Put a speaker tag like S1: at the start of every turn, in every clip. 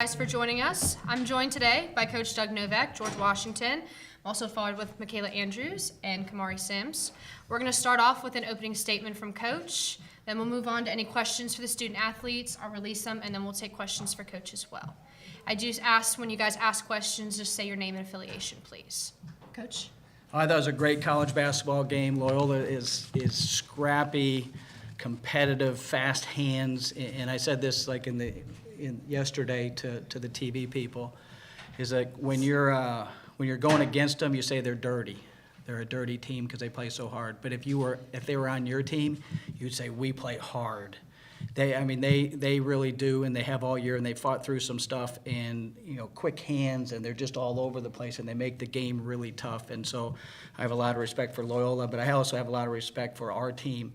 S1: Thanks for joining us. I'm joined today by Coach Doug Novak, George Washington. I'm also followed with Michaela Andrews and Kamari Sims. We're going to start off with an opening statement from Coach. Then we'll move on to any questions for the student athletes. I'll release them, and then we'll take questions for Coach as well. I just ask when you guys ask questions, just say your name and affiliation, please. Coach?
S2: I thought it was a great college basketball game. Loyola is scrappy, competitive, fast hands, and I said this like yesterday to the TV people, is like when you're going against them, you say they're dirty. They're a dirty team because they play so hard. But if they were on your team, you'd say we play hard. They really do, and they have all year, and they fought through some stuff, and quick hands, and they're just all over the place, and they make the game really tough. And so I have a lot of respect for Loyola, but I also have a lot of respect for our team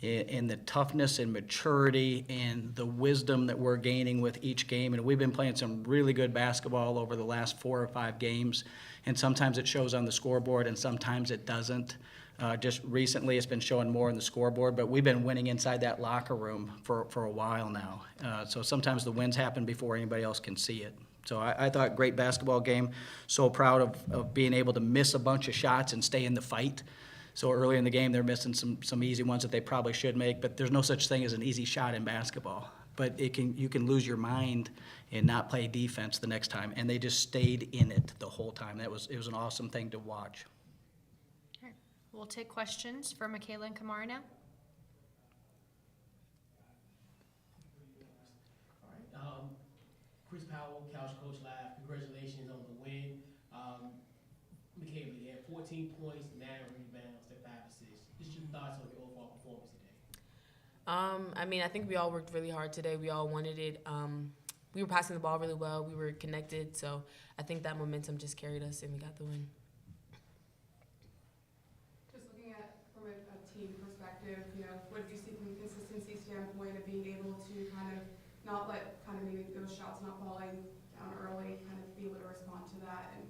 S2: in the toughness and maturity and the wisdom that we're gaining with each game. And we've been playing some really good basketball over the last 4 or 5 games, and sometimes it shows on the scoreboard and sometimes it doesn't. Just recently it's been showing more on the scoreboard, but we've been winning inside that locker room for a while now. So sometimes the wins happen before anybody else can see it. So I thought great basketball game. So proud of being able to miss a bunch of shots and stay in the fight. So early in the game they're missing some easy ones that they probably should make, but there's no such thing as an easy shot in basketball. But you can lose your mind and not play defense the next time, and they just stayed in it the whole time. It was an awesome thing to watch.
S1: We'll take questions for Michaela and Kamari now.
S3: All right. Chris Powell, Couch Coach Live, congratulations on the win. Michaela, you had 14 points, 9 rebounds, and 5 assists. Just your thoughts on your overall performance today?
S4: I think we all worked really hard today. We all wanted it. We were passing the ball really well. We were connected. So I think that momentum just carried us, and we got the win.
S5: Team perspective, what did you see from a consistency standpoint of being able to kind of not let maybe those shots not falling down early, kind of be able to respond to that and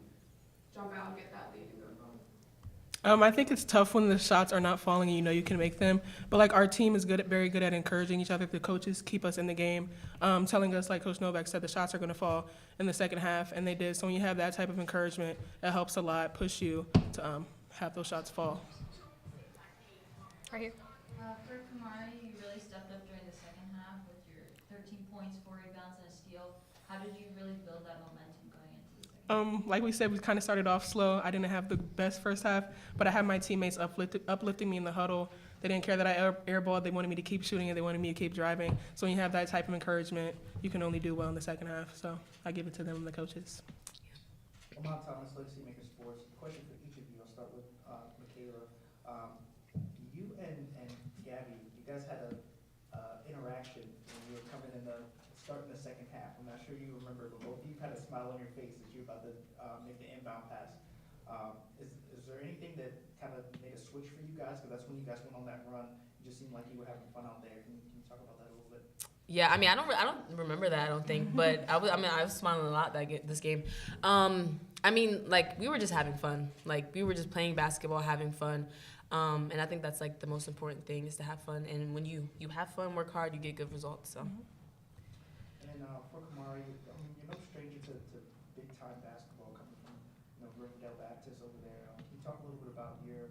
S5: jump out and get that lead and go forward?
S6: I think it's tough when the shots are not falling and you can make them. But our team is very good at encouraging each other. The coaches keep us in the game, telling us, like Coach Novak said, the shots are going to fall in the second half, and they did. So when you have that type of encouragement, it helps a lot, push you to have those shots fall.
S1: Right here.
S7: For Kamari, you really stepped up during the second half with your 13 points, 4 rebounds, and a steal. How did you really build that momentum going into the second half?
S6: Like we said, we kind of started off slow. I didn't have the best first half, but I had my teammates uplifting me in the huddle. They didn't care that I airballed. They wanted me to keep shooting, and they wanted me to keep driving. So when you have that type of encouragement, you can only do well in the second half. So I give it to them and the coaches.
S8: Lamont Thomas, Legacy Maker Sports. Question for each of you. I'll start with Michaela. You and Gabby, you guys had a interaction when you were coming in starting the second half. I'm not sure you remember, but both of you had a smile on your face as you were about to make the inbound pass. Is there anything that kind of made a switch for you guys? Because that's when you guys went on that run. You just seemed like you were having fun out there. Can you talk about that a little bit?
S4: Yeah, I don't remember that. I don't think, but I was smiling a lot this game. We were just having fun. We were just playing basketball, having fun. And I think that's the most important thing is to have fun. And when you have fun, work hard, you get good results. So.
S8: And for Kamari, you're no stranger to big time basketball coming from Riverdale Baptist over there. Can you talk a little bit about your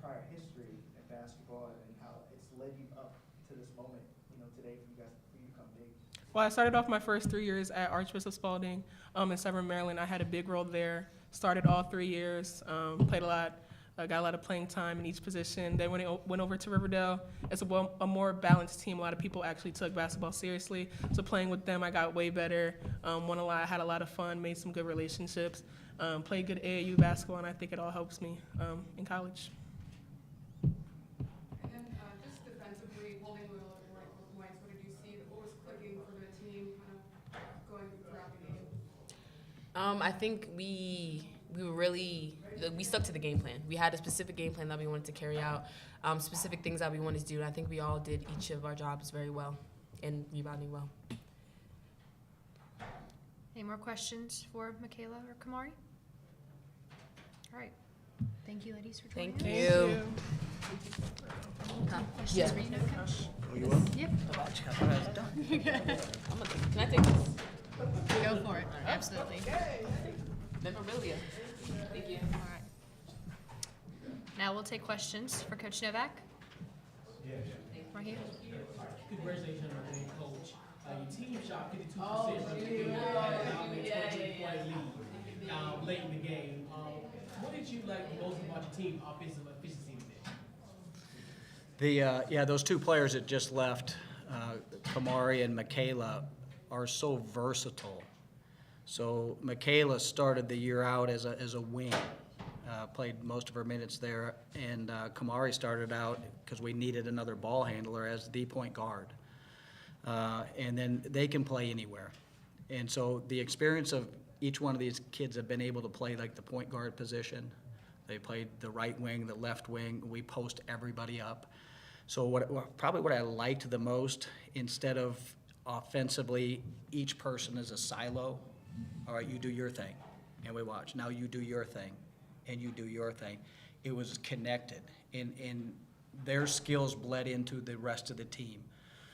S8: prior history in basketball and how it's led you up to this moment, today for you to come big?
S6: Well, I started off my first 3 years at Archbishop Spalding in Severn, Maryland. I had a big role there. Started all 3 years, played a lot. Got a lot of playing time in each position. Then when it went over to Riverdale, it's a more balanced team. A lot of people actually took basketball seriously. So playing with them, I got way better. Won a lot, had a lot of fun, made some good relationships, played good AAU basketball, and I think it all helps me in college.
S5: And then just defensively, holding Loyola to 44 points, what did you see? What was clicking for the team kind of going throughout the game?
S4: I think we stuck to the game plan. We had a specific game plan that we wanted to carry out, specific things that we wanted to do, and I think we all did each of our jobs very well and rebounding well.
S1: Any more questions for Michaela or Kamari? All right. Thank you, ladies, for joining us.
S4: Thank you.
S1: Questions for you, Coach?
S2: Oh, you will?
S1: Yep.
S4: Can I take this?
S1: Go for it, absolutely.
S4: Memorabilia. Thank you.
S1: All right. Now we'll take questions for Coach Novak. Right here.
S3: Congratulations on the win, Coach. Your team shot 52% from the field, had a dominant 22-point lead late in the game. What did you like most about your team offensive efficiency today?
S2: Those two players that just left, Kamari and Michaela, are so versatile. So Michaela started the year out as a wing, played most of her minutes there, and Kamari started out because we needed another ball handler as the point guard. And then they can play anywhere. And so the experience of each one of these kids have been able to play like the point guard position. They played the right wing, the left wing. We post everybody up. So probably what I liked the most, instead of offensively, each person is a silo. All right, you do your thing, and we watch. Now you do your thing, and you do your thing. It was connected, and their skills bled into the rest of the team.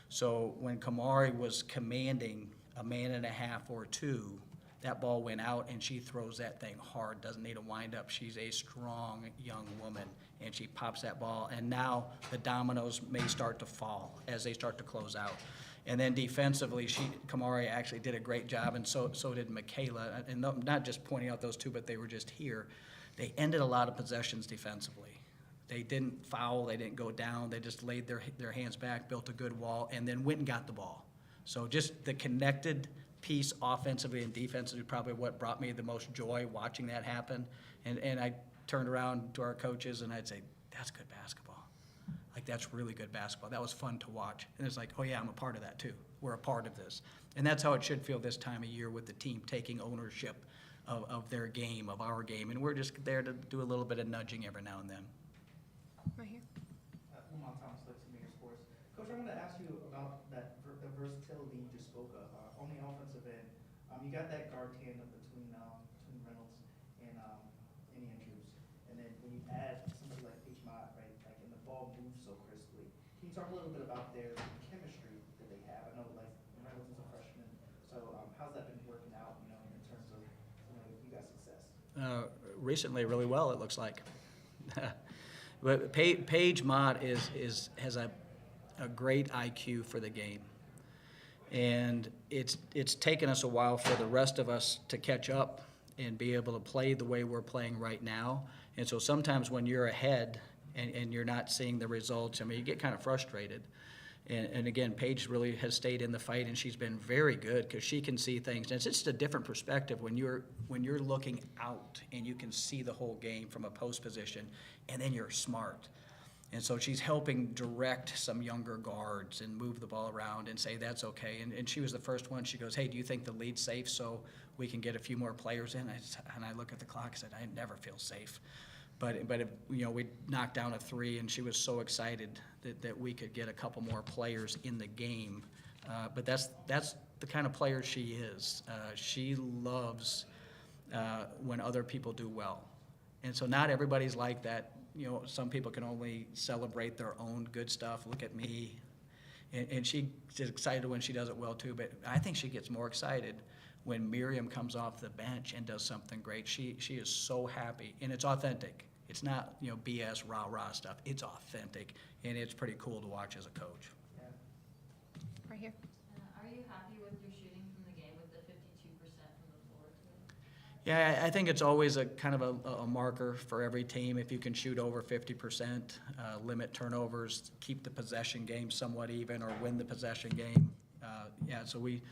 S2: So when Kamari was commanding a man and a half or two, that ball went out, and she throws that thing hard, doesn't need a wind-up. She's a strong young woman, and she pops that ball. And now the dominoes may start to fall as they start to close out. And then defensively, Kamari actually did a great job, and so did Michaela. And not just pointing out those two, but they were just here. They ended a lot of possessions defensively. They didn't foul, they didn't go down, they just laid their hands back, built a good wall, and then went and got the ball. So just the connected piece offensively and defensively is probably what brought me the most joy watching that happen. And I turned around to our coaches and I'd say, that's good basketball. Like, that's really good basketball. That was fun to watch. And it's like, oh yeah, I'm a part of that too. We're a part of this. And that's how it should feel this time of year, with the team taking ownership of their game, of our game. And we're just there to do a little bit of nudging every now and then.
S1: Right here.
S8: Lamont Thomas, Legacy Maker Sports. Coach, I want to ask you about the versatility you just spoke of on the offensive end. You got that guard tandem between Reynolds and Andrews, and then when you add somebody like Paige Mott, right, like, and the ball moves so crisply. Can you talk a little bit about their chemistry that they have? I know, like, Reynolds is a freshman, so how's that been working out? In terms of you guys' success.
S2: Recently, really well, it looks like. But Paige Mott has a great IQ for the game. And it's taken us a while for the rest of us to catch up and be able to play the way we're playing right now. And so sometimes when you're ahead and you're not seeing the results, I mean, you get kind of frustrated. And again, Paige really has stayed in the fight, and she's been very good because she can see things. And it's just a different perspective when you're looking out and you can see the whole game from a post position, and then you're smart. And so she's helping direct some younger guards and move the ball around and say that's okay. And she was the first one. She goes, hey, do you think the lead's safe so we can get a few more players in? And I look at the clock and said, I never feel safe. But if, we knocked down a three, and she was so excited that we could get a couple more players in the game. But that's the kind of player she is. She loves when other people do well. And so not everybody's like that. Some people can only celebrate their own good stuff. Look at me. And she's excited when she does it well too. But I think she gets more excited when Miriam comes off the bench and does something great. She is so happy, and it's authentic. It's not BS rah-rah stuff. It's authentic, and it's pretty cool to watch as a coach.
S1: Right here.
S7: Are you happy with your shooting from the game with the 52% from the floor today?
S2: Yeah, I think it's always a kind of a marker for every team. If you can shoot over 50%, limit turnovers, keep the possession game somewhat even, or win the possession game. So we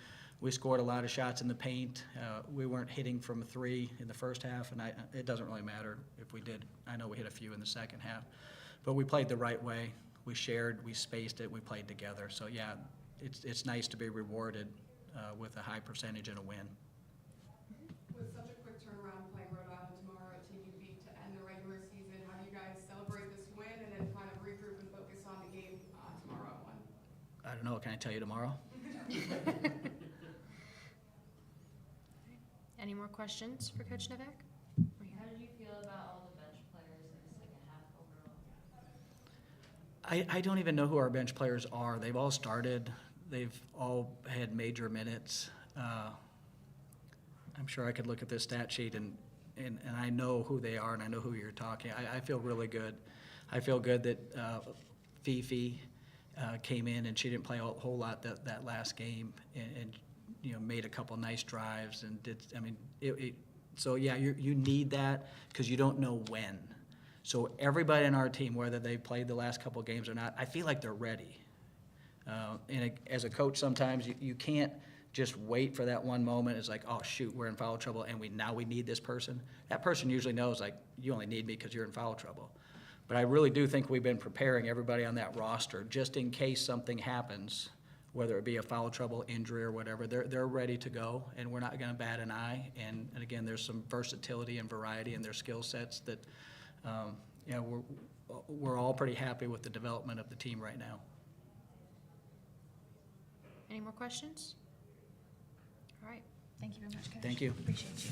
S2: scored a lot of shots in the paint. We weren't hitting from three in the first half, and it doesn't really matter if we did. I know we hit a few in the second half. But we played the right way. We shared, we spaced it, we played together. So, yeah, it's nice to be rewarded with a high percentage and a win.
S5: With such a quick turnaround playing Rhode Island tomorrow at TVB to end the regular season, how do you guys celebrate this win and then kind of regroup and focus on the game tomorrow at 1?
S2: I don't know. Can I tell you tomorrow?
S1: Any more questions for Coach Novak?
S7: How did you feel about all the bench players in the second half overall?
S2: I don't even know who our bench players are. They've all started. They've all had major minutes. I'm sure I could look at this stat sheet and I know who they are and I know who you're talking. I feel really good. I feel good that Fifi came in and she didn't play a whole lot that last game and you know, made a couple nice drives and did, I mean, so yeah, you need that because you don't know when. So everybody in our team, whether they played the last couple games or not, I feel like they're ready. As a coach, sometimes you can't just wait for that one moment. It's like, oh shoot, we're in foul trouble, and now we need this person. That person usually knows, like, you only need me because you're in foul trouble. But I really do think we've been preparing everybody on that roster just in case something happens, whether it be a foul trouble, injury, or whatever. They're ready to go, and we're not going to bat an eye. And again, there's some versatility and variety in their skill sets that, you know, we're all pretty happy with the development of the team right now.
S1: Any more questions? All right. Thank you very much, Coach.
S2: Thank you.
S1: Appreciate you.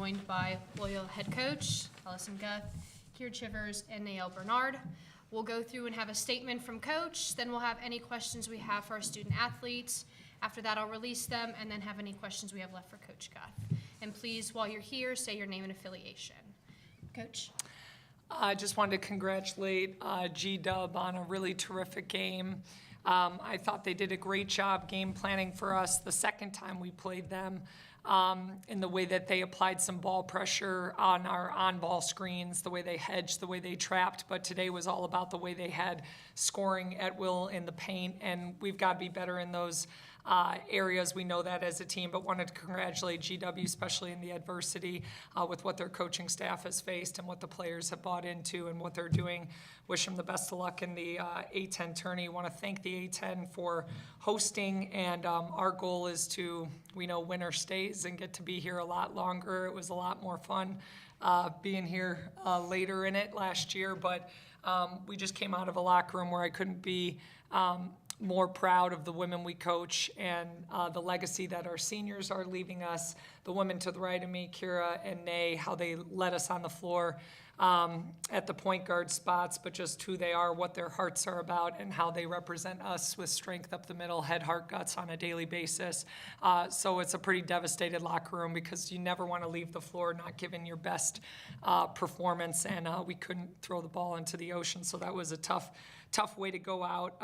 S1: joined by Loyola head coach Allison Guth, Kier Chivers, and Nael Bernard. We'll go through and have a statement from coach, then we'll have any questions we have for our student athletes. After that, I'll release them and then have any questions we have left for Coach Guth. And please, while you're here, say your name and affiliation. Coach?
S9: I just wanted to congratulate G-Dub on a really terrific game. I thought they did a great job game planning for us the second time we played them, in the way that they applied some ball pressure on our on-ball screens, the way they hedged, the way they trapped. But today was all about the way they had scoring at will in the paint, and we've got to be better in those areas. We know that as a team, but wanted to congratulate GW, especially in the adversity with what their coaching staff has faced and what the players have bought into and what they're doing. Wish them the best of luck in the A10 tourney. Want to thank the A10 for hosting, and our goal is to, we know winner stays and get to be here a lot longer. It was a lot more fun being here later in it last year, but we just came out of a locker room where I couldn't be more proud of the women we coach and the legacy that our seniors are leaving us. The women to the right of me, Kira and Nay, how they led us on the floor at the point guard spots, but just who they are, what their hearts are about, and how they represent us with strength up the middle, head, heart, guts on a daily basis. So it's a pretty devastated locker room because you never want to leave the floor not giving your best performance, and we couldn't throw the ball into the ocean, so that was a tough way to go out,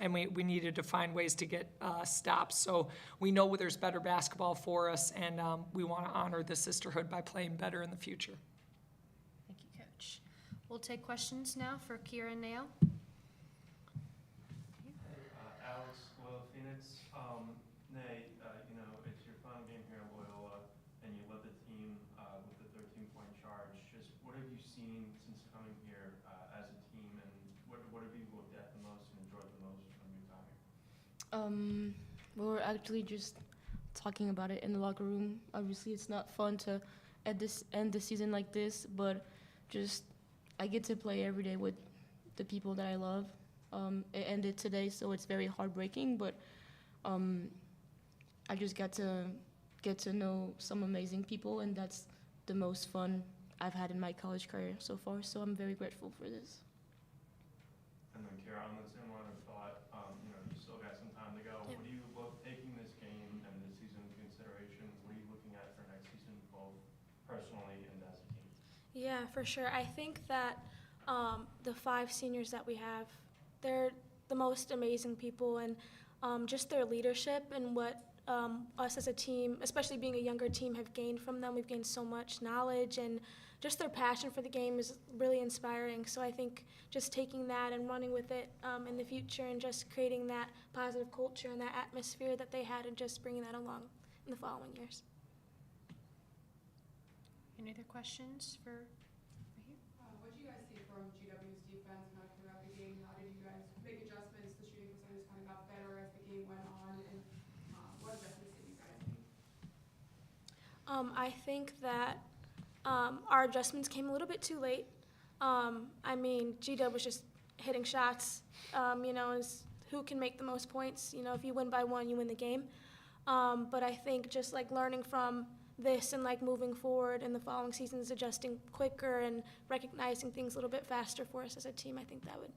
S9: and we needed to find ways to get stops. So we know there's better basketball for us, and we want to honor the sisterhood by playing better in the future.
S1: Thank you, Coach. We'll take questions now for Kira and Nael.
S10: Alex, Loyola Phoenix. Nay, it's your final game here at Loyola, and you led the team with the 13-point charge. Just what have you seen since coming here as a team, and what have you looked at the most and enjoyed the most from your time here?
S11: We were actually just talking about it in the locker room. Obviously, it's not fun to end the season like this, but just I get to play every day with the people that I love. It ended today, so it's very heartbreaking, but I just got to get to know some amazing people, and that's the most fun I've had in my college career so far, so I'm very grateful for this.
S10: And then, Kara, on the same line of thought, you still got some time to go.
S11: Yeah.
S10: What do you look, taking this game and this season into consideration, what are you looking at for next season, both personally and as a team?
S12: Yeah, for sure. I think that the 5 seniors that we have, they're the most amazing people, and just their leadership and what us as a team, especially being a younger team, have gained from them. We've gained so much knowledge, and just their passion for the game is really inspiring. So I think just taking that and running with it in the future and just creating that positive culture and that atmosphere that they had and just bringing that along in the following years.
S1: Any other questions for right here?
S5: What did you guys see from GW's defense kind of throughout the game? How did you guys make adjustments? The shooting percentage kind of got better as the game went on, and what adjustments did you guys make?
S12: I think that our adjustments came a little bit too late. GW was just hitting shots, is who can make the most points. If you win by 1, you win the game. But I think just like learning from this and like moving forward in the following seasons, adjusting quicker and recognizing things a little bit faster for us as a team, I think that would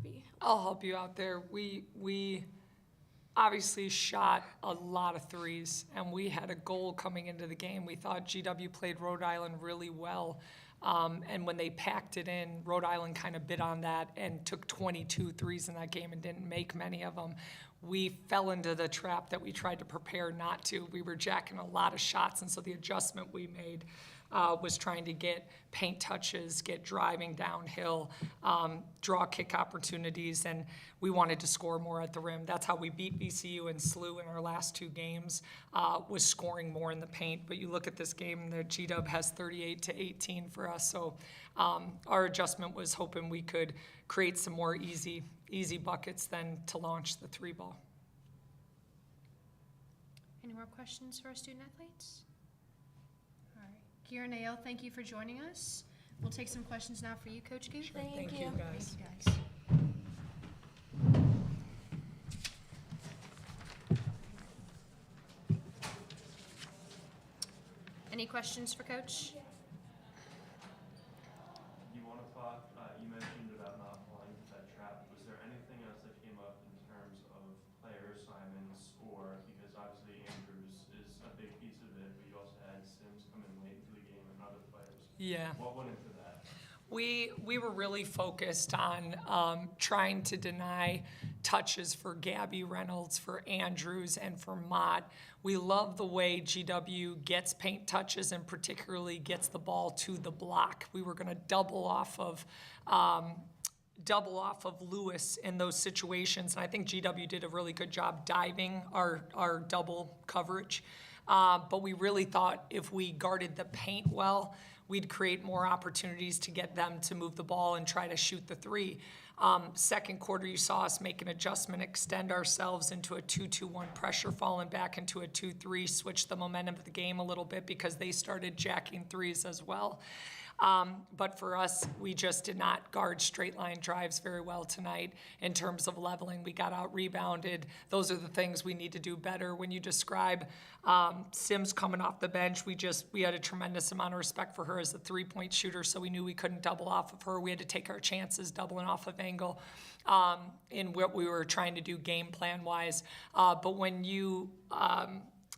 S12: be helpful.
S9: I'll help you out there. We obviously shot a lot of threes, and we had a goal coming into the game. We thought GW played Rhode Island really well, and when they packed it in, Rhode Island kind of bit on that and took 22 threes in that game and didn't make many of them. We fell into the trap that we tried to prepare not to. We were jacking a lot of shots, and so the adjustment we made was trying to get paint touches, get driving downhill, draw kick opportunities, and we wanted to score more at the rim. That's how we beat VCU and SLU in our last 2 games, was scoring more in the paint. But you look at this game, the GW has 38-18 for us, so our adjustment was hoping we could create some more easy buckets than to launch the 3 ball.
S1: Any more questions for our student athletes? All right. Kira and Nael, thank you for joining us. We'll take some questions now for you, Coach Gooch.
S12: Thank you.
S9: Guys.
S1: Thank you, guys. Any Any questions for Coach?
S10: You want to talk, you mentioned about not falling into that trap. Was there anything else that came up in terms of player assignments, or because obviously Andrews is a big piece of it, but you also had Sims come in late into the game and other players?
S9: Yeah.
S10: What went into that?
S9: We were really focused on trying to deny touches for Gabby Reynolds, for Andrews, and for Mott. We love the way GW gets paint touches and particularly gets the ball to the block. We were going to double off of Lewis in those situations, and I think GW did a really good job diving our double coverage. But we really thought if we guarded the paint well, we'd create more opportunities to get them to move the ball and try to shoot the three. Second quarter, you saw us make an adjustment, extend ourselves into a 2-2-1 pressure, falling back into a 2-3, switch the momentum of the game a little bit because they started jacking threes as well. But for us, we just did not guard straight line drives very well tonight in terms of leveling. We got out rebounded. Those are the things we need to do better. When you describe Sims coming off the bench, we had a tremendous amount of respect for her as a three-point shooter, so we knew we couldn't double off of her. We had to take our chances doubling off of Engel in what we were trying to do game plan-wise. But when you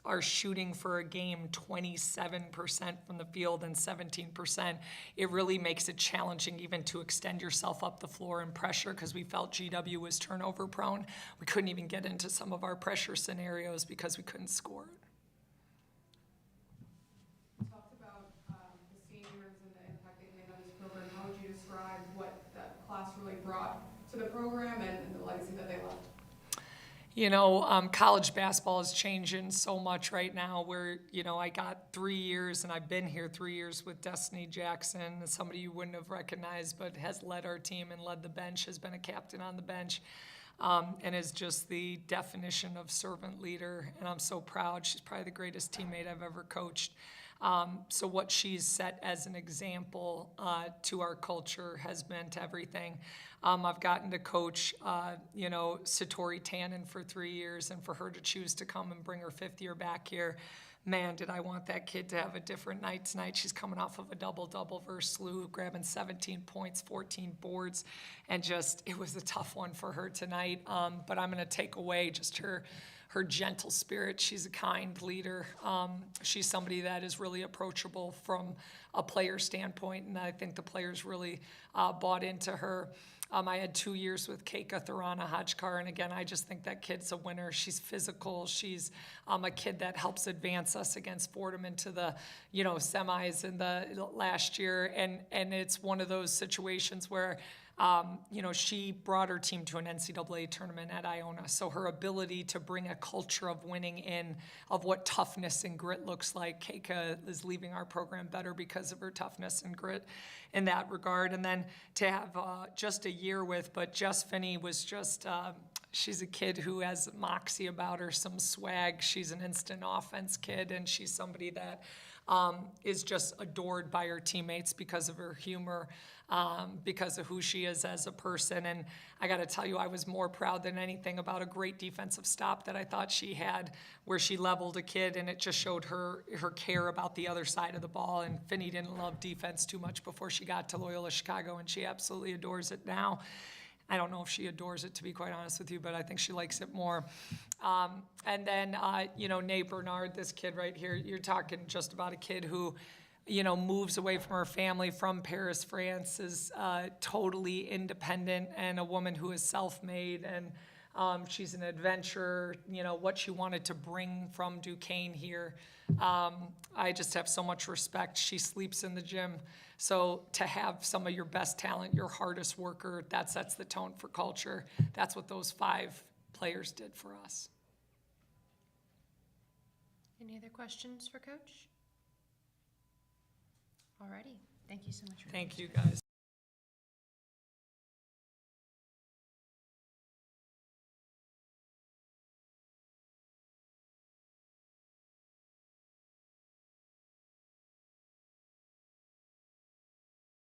S9: are shooting for a game 27% from the field and 17%, it really makes it challenging even to extend yourself up the floor in pressure because we felt GW was turnover prone. We couldn't even get into some of our pressure scenarios because we couldn't score.
S5: You talked about the seniors and the impact they made on this program. How would you describe what that class really brought to the program and the legacy that they left?
S9: You know, college basketball is changing so much right now where, you know, I got 3 years and I've been here 3 years with Destiny Jackson, somebody you wouldn't have recognized but has led our team and led the bench, has been a captain on the bench, and is just the definition of servant leader. And I'm so proud. She's probably the greatest teammate I've ever coached. So what she's set as an example to our culture has meant everything. I've gotten to coach, you know, Satori Tannen for 3 years, and for her to choose to come and bring her fifth year back here, man, did I want that kid to have a different night tonight. She's coming off of a double-double versus Lou, grabbing 17 points, 14 boards, and just, it was a tough one for her tonight. But I'm going to take away just her gentle spirit. She's a kind leader. She's somebody that is really approachable from a player standpoint, and I think the players really bought into her. I had 2 years with Keika Thurana Hajkar, and again, I just think that kid's a winner. She's physical. She's a kid that helps advance us against Fordham into the, you know, semis in the last year, and it's one of those situations where you know, she brought her team to an NCAA tournament at Iona. So her ability to bring a culture of winning in, of what toughness and grit looks like, Keika is leaving our program better because of her toughness and grit in that regard. And then to have just a year with, but Jess Finney was just, she's a kid who has moxie about her, some swag. She's an instant offense kid, and she's somebody that is just adored by her teammates because of her humor, because of who she is as a person. And I got to tell you, I was more proud than anything about a great defensive stop that I thought she had, where she leveled a kid, and it just showed her care about the other side of the ball. And Finney didn't love defense too much before she got to Loyola Chicago, and she absolutely adores it now. I don't know if she adores it, to be quite honest with you, but I think she likes it more. And then, you know, Nate Bernard, this kid right here, you're talking just about a kid who, you know, moves away from her family from Paris, France, is totally independent, and a woman who is self-made, and she's an adventurer. You know, what she wanted to bring from Duquesne here, I just have so much respect. She sleeps in the gym. So to have some of your best talent, your hardest worker, that sets the tone for culture. That's what those 5 players did for us.
S1: Any other questions for Coach? Alrighty, thank you so much.
S9: Thank you, guys.